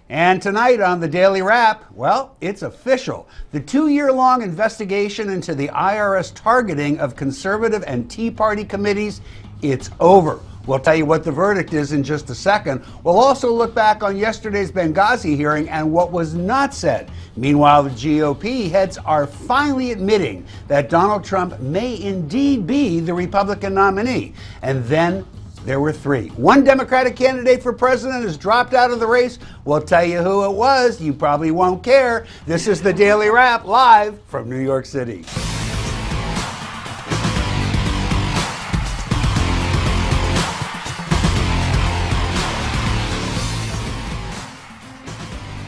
And tonight on the Daily Wrap, well, it's official. The 2-year-long investigation into the IRS targeting of conservative and Tea Party committees, it's over. We'll tell you what the verdict is in just a second. We'll also look back on yesterday's Benghazi hearing and what was not said. Meanwhile, the GOP heads are finally admitting that Donald Trump may indeed be the Republican nominee. And then there were 3. One Democratic candidate for president has dropped out of the race. We'll tell you who it was. You probably won't care. This is the Daily Wrap, live from New York City.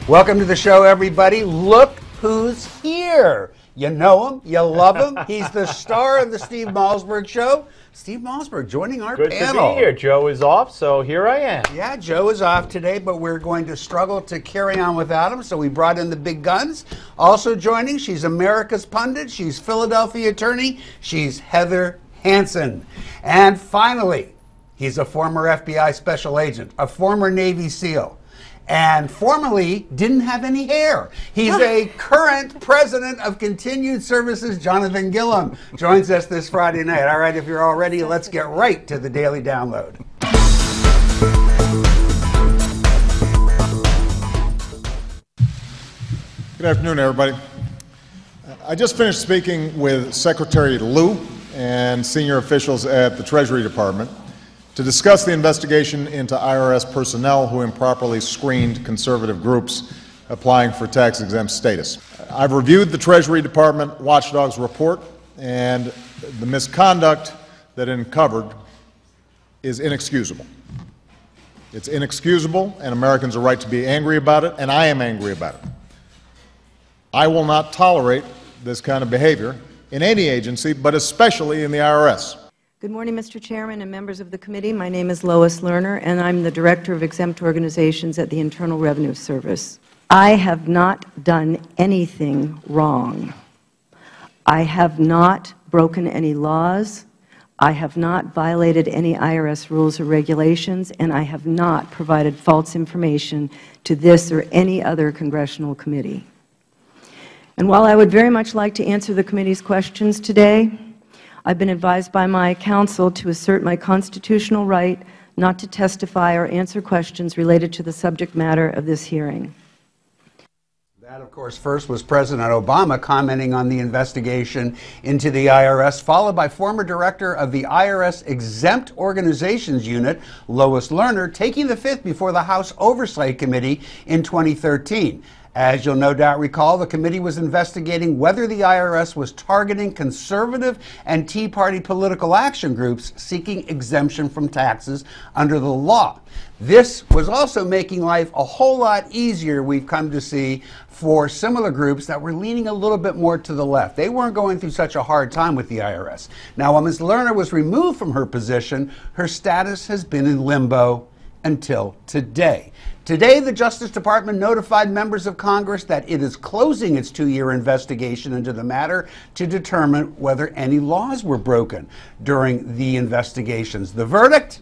Welcome to the show, everybody. Look who's here. You know him, you love him. He's the star of the Steve Malzberg Show. Steve Malzberg joining our panel. Good to be here. Joe is off, so here I am. Yeah, Joe is off today, but we're going to struggle to carry on without him, so we brought in the big guns. Also joining, she's America's pundit, she's Philadelphia attorney, she's Heather Hansen. And finally, he's a former FBI special agent, a former Navy SEAL, and formerly didn't have any hair. He's a current president of Continued Services. Jonathan Gillum joins us this Friday night. All right, if you're all ready, let's get right to the Daily Download. Good afternoon, everybody. I just finished speaking with Secretary Lew and senior officials at the Treasury Department to discuss the investigation into IRS personnel who improperly screened conservative groups applying for tax-exempt status. I've reviewed the Treasury Department watchdog's report, and the misconduct that it uncovered is inexcusable. It's inexcusable, and Americans are right to be angry about it, and I am angry about it. I will not tolerate this kind of behavior in any agency, but especially in the IRS. Good morning, Mr. Chairman and members of the committee. My name is Lois Lerner, and I'm the Director of Exempt Organizations at the Internal Revenue Service. I have not done anything wrong. I have not broken any laws. I have not violated any IRS rules or regulations, and I have not provided false information to this or any other congressional committee. And while I would very much like to answer the committee's questions today, I've been advised by my counsel to assert my constitutional right not to testify or answer questions related to the subject matter of this hearing. That, of course, first was President Obama commenting on the investigation into the IRS, followed by former director of the IRS Exempt Organizations Unit, Lois Lerner, taking the fifth before the House Oversight Committee in 2013. As you'll no doubt recall, the committee was investigating whether the IRS was targeting conservative and Tea Party political action groups seeking exemption from taxes under the law. This was also making life a whole lot easier, we've come to see, for similar groups that were leaning a little bit more to the left. They weren't going through such a hard time with the IRS. Now, while Ms. Lerner was removed from her position, her status has been in limbo until today. Today, the Justice Department notified members of Congress that it is closing its 2-year investigation into the matter to determine whether any laws were broken during the investigations. The verdict?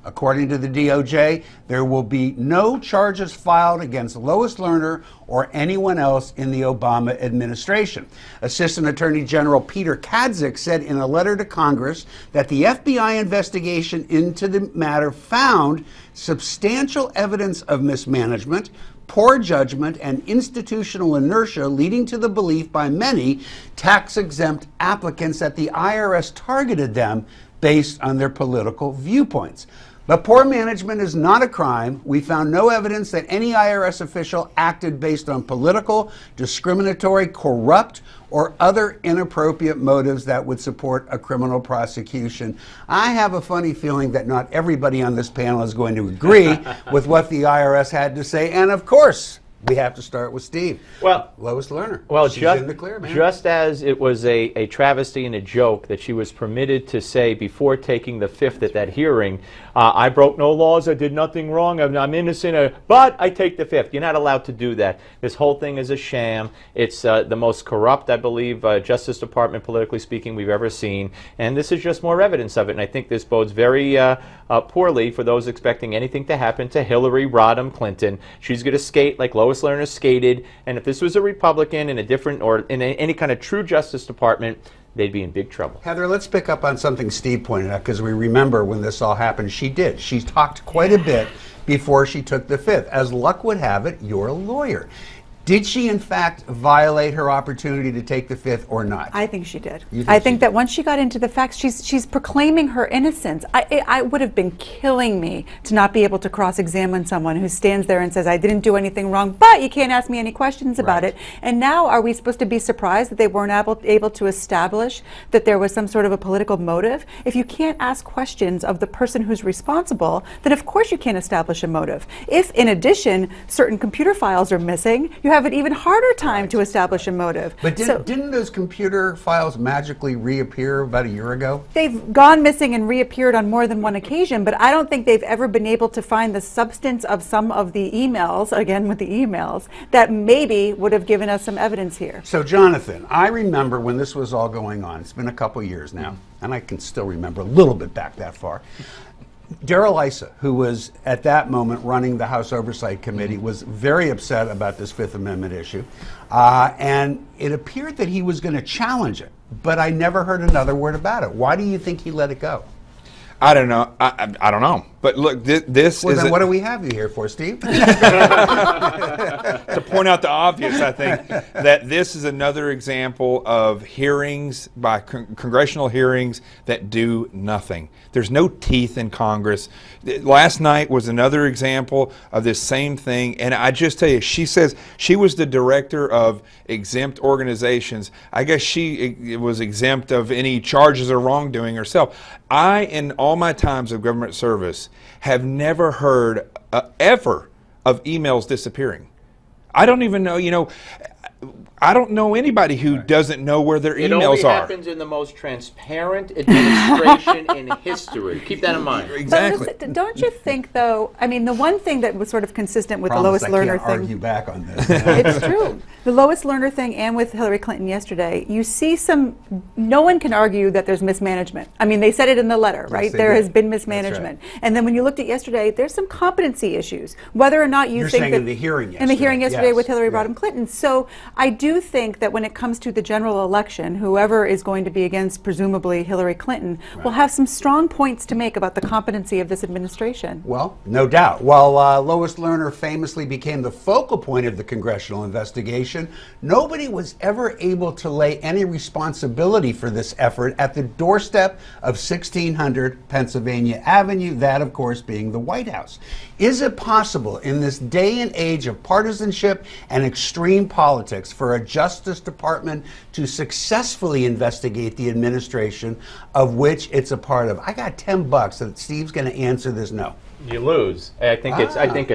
According to the DOJ, there will be no charges filed against Lois Lerner or anyone else in the Obama administration. Assistant Attorney General Peter Kadzik said in a letter to Congress that the FBI investigation into the matter found substantial evidence of mismanagement, poor judgment, and institutional inertia, leading to the belief by many tax-exempt applicants that the IRS targeted them based on their political viewpoints. But poor management is not a crime. We found no evidence that any IRS official acted based on political, discriminatory, corrupt, or other inappropriate motives that would support a criminal prosecution. I have a funny feeling that not everybody on this panel is going to agree with what the IRS had to say. And of course, we have to start with Steve. Well, Lois Lerner. Well, she's in the clear, man. Just as it was a travesty and a joke that she was permitted to say before taking the fifth at that hearing, I broke no laws, I did nothing wrong, I'm innocent, but I take the fifth. You're not allowed to do that. This whole thing is a sham. It's the most corrupt, I believe, Justice Department, politically speaking, we've ever seen. And this is just more evidence of it. And I think this bodes very poorly for those expecting anything to happen to Hillary Rodham Clinton. She's going to skate like Lois Lerner skated. And if this was a Republican in a different, or in any kind of true Justice Department, they'd be in big trouble. Heather, let's pick up on something Steve pointed out, because we remember when this all happened, she did. She talked quite a bit before she took the fifth. As luck would have it, you're a lawyer. Did she, in fact, violate her opportunity to take the fifth or not? I think she did. I think that once she got into the facts, she's proclaiming her innocence. I would have been killing me to not be able to cross-examine someone who stands there and says, I didn't do anything wrong, but you can't ask me any questions about it. And now are we supposed to be surprised that they weren't able to establish that there was some sort of a political motive? If you can't ask questions of the person who's responsible, then of course you can't establish a motive. If, in addition, certain computer files are missing, you have an even harder time to establish a motive. But didn't those computer files magically reappear about a year ago? They've gone missing and reappeared on more than one occasion, but I don't think they've ever been able to find the substance of some of the emails, again with the emails, that maybe would have given us some evidence here. So Jonathan, I remember when this was all going on, it's been a couple years now, and I can still remember a little bit back that far. Darrell Issa, who was at that moment running the House Oversight Committee, was very upset about this Fifth Amendment issue, and it appeared that he was going to challenge it, but I never heard another word about it. Why do you think he let it go? I don't know. I don't know. But look, this well, is... Then what do we have you here for, Steve? To point out the obvious, I think, that this is another example of hearings by congressional hearings that do nothing. There's no teeth in Congress. Last night was another example of this same thing. And I just tell you, she says she was the director of exempt organizations. I guess she was exempt of any charges or wrongdoing herself. I, in all my times of government service, have never heard ever of emails disappearing. I don't even know, I don't know anybody who doesn't know where their emails are. It only happens in the most transparent administration in history. Keep that in mind. Exactly. But don't you think, though, I mean, the one thing that was sort of consistent with the Lois Lerner thing. I can't argue back on this. It's true. The Lois Lerner thing and with Hillary Clinton yesterday, you see no one can argue that there's mismanagement. I mean, they said it in the letter, right? There has been mismanagement. Right. And then when you looked at yesterday, there's some competency issues. Whether or not you think that... You're saying in the hearing yesterday. In the hearing yesterday with Hillary Rodham Clinton. So I do think that when it comes to the general election, whoever is going to be against, presumably, Hillary Clinton, will have some strong points to make about the competency of this administration. Well, no doubt. While Lois Lerner famously became the focal point of the congressional investigation, nobody was ever able to lay any responsibility for this effort at the doorstep of 1600 Pennsylvania Avenue, that, of course, being the White House. Is it possible in this day and age of partisanship and extreme politics for a Justice Department to successfully investigate the administration of which it's a part of? I got $10 that Steve's going to answer this no. You lose. I think it's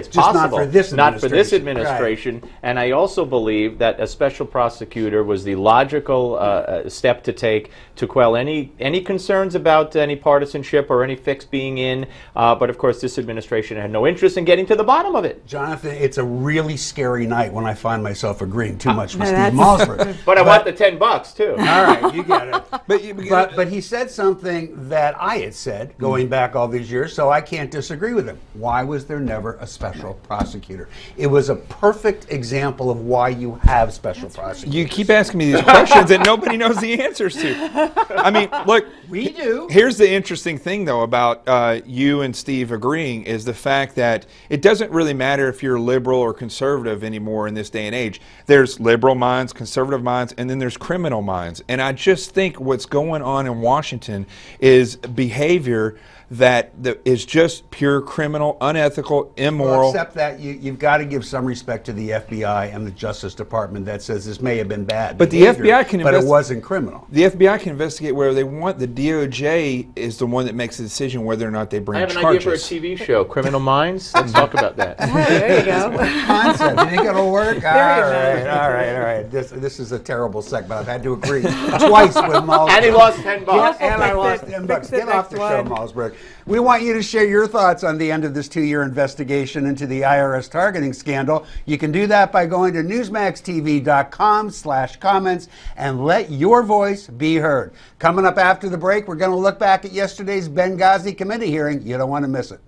just possible. Not for this administration. Right. And I also believe that a special prosecutor was the logical step to take to quell any concerns about any partisanship or any fix being in. But of course, this administration had no interest in getting to the bottom of it. Jonathan, it's a really scary night when I find myself agreeing too much with Steve Malsford. But I want the $10 too. All right, you get it. But he said something that I had said going back all these years, so I can't disagree with him. Why was there never a special prosecutor? It was a perfect example of why you have special prosecutors. You keep asking me these questions that nobody knows the answers to. I mean, look, we do. Here's the interesting thing, though, about you and Steve agreeing is the fact that it doesn't really matter if you're liberal or conservative anymore in this day and age. There's liberal minds, conservative minds, and then there's criminal minds. And I just think what's going on in Washington is behavior that is just pure criminal, unethical, immoral. Well, except that you've got to give some respect to the FBI and the Justice Department that says this may have been bad But behavior, the FBI can but it wasn't criminal. The FBI can investigate wherever they want. The DOJ is the one that makes the decision whether or not they bring I have an charges. idea for a TV show, Criminal Minds. Let's talk about that. There you go. Concept. You think it'll work? Very all right. This is a terrible segment. I've had to agree twice with Malzberg. And he lost $10. And I lost Fix it. $10. Fix it Get off next the show, one. Malzberg. We want you to share your thoughts on the end of this 2-year investigation into the IRS targeting scandal. You can do that by going to newsmaxtv.com/comments and let your voice be heard. Coming up after the break, we're going to look back at yesterday's Benghazi committee hearing. You don't want to miss it.